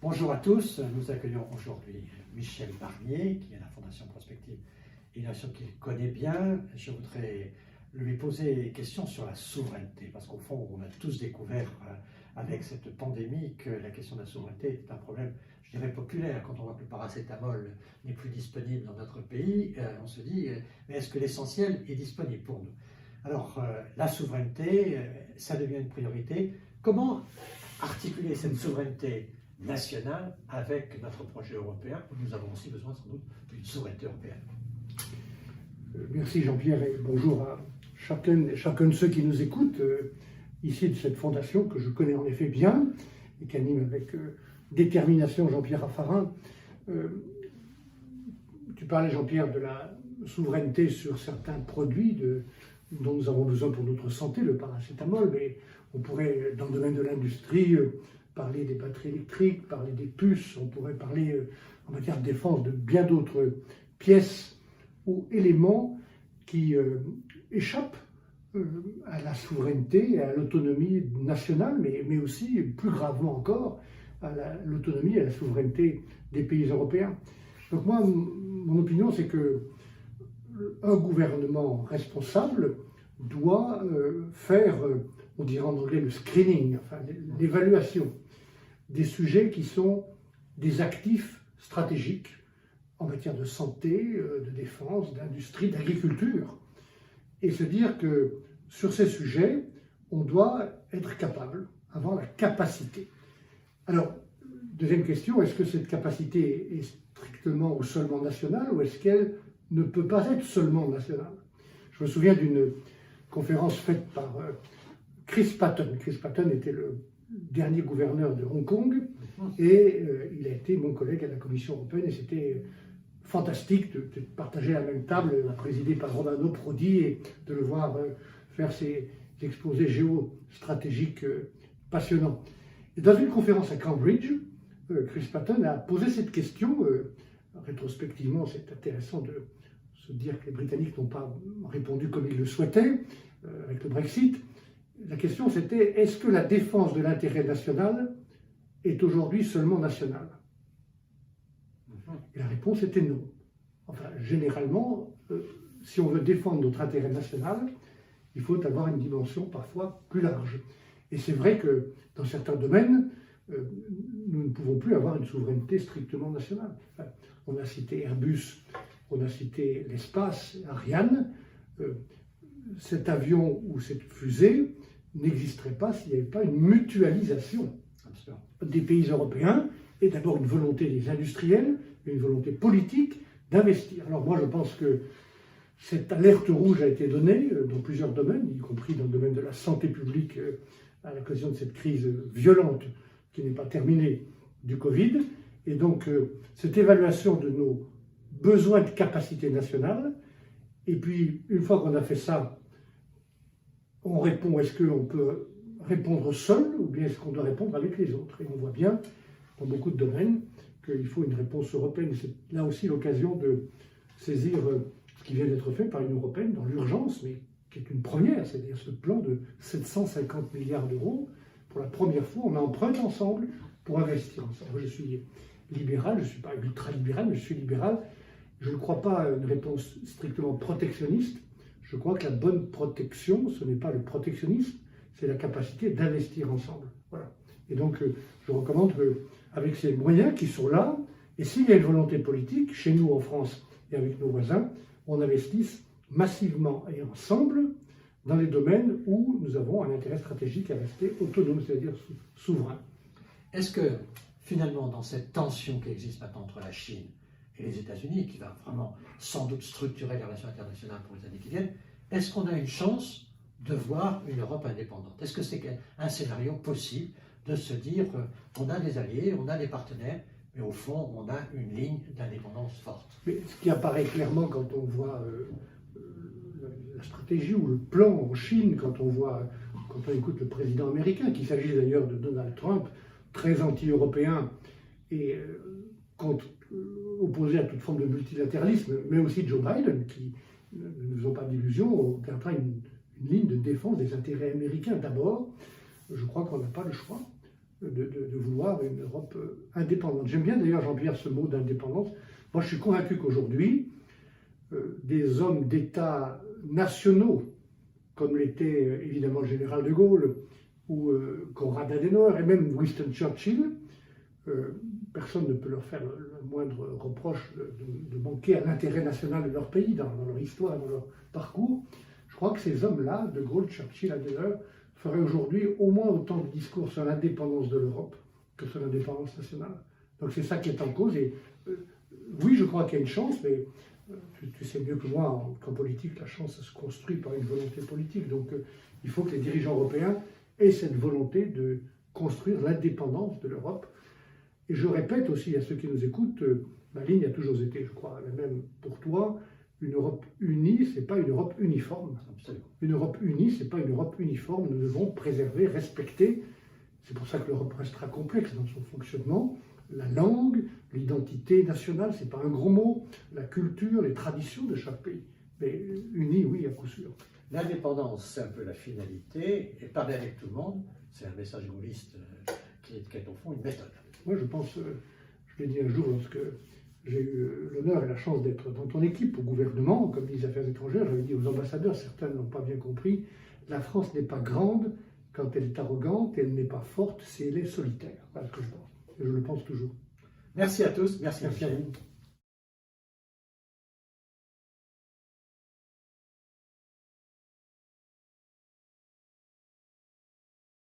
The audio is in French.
Bonjour à tous, nous accueillons aujourd'hui Michel Barnier, qui est à la Fondation Prospective Innovation qu'il connaît bien. Je voudrais lui poser des questions sur la souveraineté, parce qu'au fond, on a tous découvert avec cette pandémie que la question de la souveraineté est un problème, je dirais, populaire. Quand on voit que le paracétamol n'est plus disponible dans notre pays, on se dit, mais est-ce que l'essentiel est disponible pour nous? Alors, la souveraineté, ça devient une priorité. Comment articuler cette souveraineté nationale avec notre projet européen, où nous avons aussi besoin sans doute d'une souveraineté européenne? Merci Jean-Pierre et bonjour à chacun de ceux qui nous écoutent ici de cette fondation que je connais en effet bien et qu'anime avec détermination Jean-Pierre Raffarin. Tu parlais Jean-Pierre de la souveraineté sur certains produits dont nous avons besoin pour notre santé, le paracétamol, mais on pourrait dans le domaine de l'industrie parler des batteries électriques, parler des puces, on pourrait parler en matière de défense de bien d'autres pièces ou éléments qui échappent à la souveraineté et à l'autonomie nationale, mais aussi, plus gravement encore, à l'autonomie et à la souveraineté des pays européens. Donc moi, mon opinion, c'est que un gouvernement responsable doit faire, on dirait en anglais, le screening, enfin l'évaluation des sujets qui sont des actifs stratégiques en matière de santé, de défense, d'industrie, d'agriculture, et se dire que sur ces sujets, on doit être capable, avoir la capacité. Alors, deuxième question, est-ce que cette capacité est strictement ou seulement nationale, ou est-ce qu'elle ne peut pas être seulement nationale? Je me souviens d'une conférence faite par Chris Patten. Chris Patten était le dernier gouverneur de Hong Kong, et il a été mon collègue à la Commission européenne, et c'était fantastique de partager la même table, présidée par Romano Prodi, et de le voir faire ses exposés géostratégiques passionnants. Et dans une conférence à Cambridge, Chris Patten a posé cette question. Rétrospectivement, c'est intéressant de se dire que les Britanniques n'ont pas répondu comme ils le souhaitaient avec le Brexit. La question c'était, est-ce que la défense de l'intérêt national est aujourd'hui seulement nationale? Et la réponse était non. Enfin, généralement, si on veut défendre notre intérêt national, il faut avoir une dimension parfois plus large. Et c'est vrai que dans certains domaines, nous ne pouvons plus avoir une souveraineté strictement nationale. Enfin, on a cité Airbus, on a cité l'espace, Ariane. Cet avion ou cette fusée n'existerait pas s'il n'y avait pas une mutualisation des pays européens, et d'abord une volonté des industriels, une volonté politique d'investir. Alors moi je pense que cette alerte rouge a été donnée dans plusieurs domaines, y compris dans le domaine de la santé publique à l'occasion de cette crise violente qui n'est pas terminée du Covid. Et donc cette évaluation de nos besoins de capacité nationale, et puis une fois qu'on a fait ça, on répond, est-ce qu'on peut répondre seul ou bien est-ce qu'on doit répondre avec les autres? Et on voit bien dans beaucoup de domaines qu'il faut une réponse européenne. C'est là aussi l'occasion de saisir ce qui vient d'être fait par l'Union européenne dans l'urgence, mais qui est une première, c'est-à-dire ce plan de 750 milliards d'euros. Pour la première fois, on emprunte ensemble pour investir ensemble. Moi, je suis libéral, je ne suis pas ultra-libéral, mais je suis libéral. Je ne crois pas à une réponse strictement protectionniste. Je crois que la bonne protection, ce n'est pas le protectionnisme, c'est la capacité d'investir ensemble. Voilà. Et donc, je recommande qu'avec ces moyens qui sont là, et s'il y a une volonté politique, chez nous en France et avec nos voisins, on investisse massivement et ensemble dans les domaines où nous avons un intérêt stratégique à rester autonome, c'est-à-dire souverain. Est-ce que, finalement, dans cette tension qui existe maintenant entre la Chine et les États-Unis, qui va vraiment sans doute structurer les relations internationales pour les années qui viennent, est-ce qu'on a une chance de voir une Europe indépendante? Est-ce que c'est un scénario possible de se dire qu'on a des alliés, on a des partenaires, mais au fond, on a une ligne d'indépendance forte? Mais ce qui apparaît clairement quand on voit la stratégie ou le plan en Chine, quand on écoute le président américain, qu'il s'agit d'ailleurs de Donald Trump, très anti-européen et opposé à toute forme de multilatéralisme, mais aussi Joe Biden, qui, ne nous faisons pas d'illusions, gardera une ligne de défense des intérêts américains. D'abord, je crois qu'on n'a pas le choix de vouloir une Europe indépendante. J'aime bien d'ailleurs, Jean-Pierre, ce mot d'indépendance. Moi, je suis convaincu qu'aujourd'hui, des hommes d'État nationaux, comme l'était évidemment le général de Gaulle ou Konrad Adenauer et même Winston Churchill, personne ne peut leur faire le moindre reproche de manquer à l'intérêt national de leur pays, dans leur histoire, dans leur parcours. Je crois que ces hommes-là, de Gaulle, Churchill, Adenauer, feraient aujourd'hui au moins autant de discours sur l'indépendance de l'Europe que sur l'indépendance nationale. Donc c'est ça qui est en cause. Et oui, je crois qu'il y a une chance, mais tu sais mieux que moi qu'en politique, la chance ça se construit par une volonté politique. Donc il faut que les dirigeants européens aient cette volonté de construire l'indépendance de l'Europe. Et je répète aussi à ceux qui nous écoutent, ma ligne a toujours été, je crois, la même pour toi. Une Europe unie, ce n'est pas une Europe uniforme. Absolument. Une Europe unie, ce n'est pas une Europe uniforme. Nous devons préserver, respecter. C'est pour ça que l'Europe restera complexe dans son fonctionnement. La langue, l'identité nationale, ce n'est pas un gros mot. La culture, les traditions de chaque pays. Mais unie, oui, à coup sûr. L'indépendance, c'est un peu la finalité, et parler avec tout le monde, c'est un message gaulliste qui est au fond une méthode. Moi, je pense, je l'ai dit un jour lorsque j'ai eu l'honneur et la chance d'être dans ton équipe au gouvernement, comme ministre des Affaires étrangères, j'avais dit aux ambassadeurs, certains n'ont pas bien compris, la France n'est pas grande quand elle est arrogante, et elle n'est pas forte si elle est solitaire. Voilà ce que je pense. Et je le pense toujours. Merci à tous, merci à vous.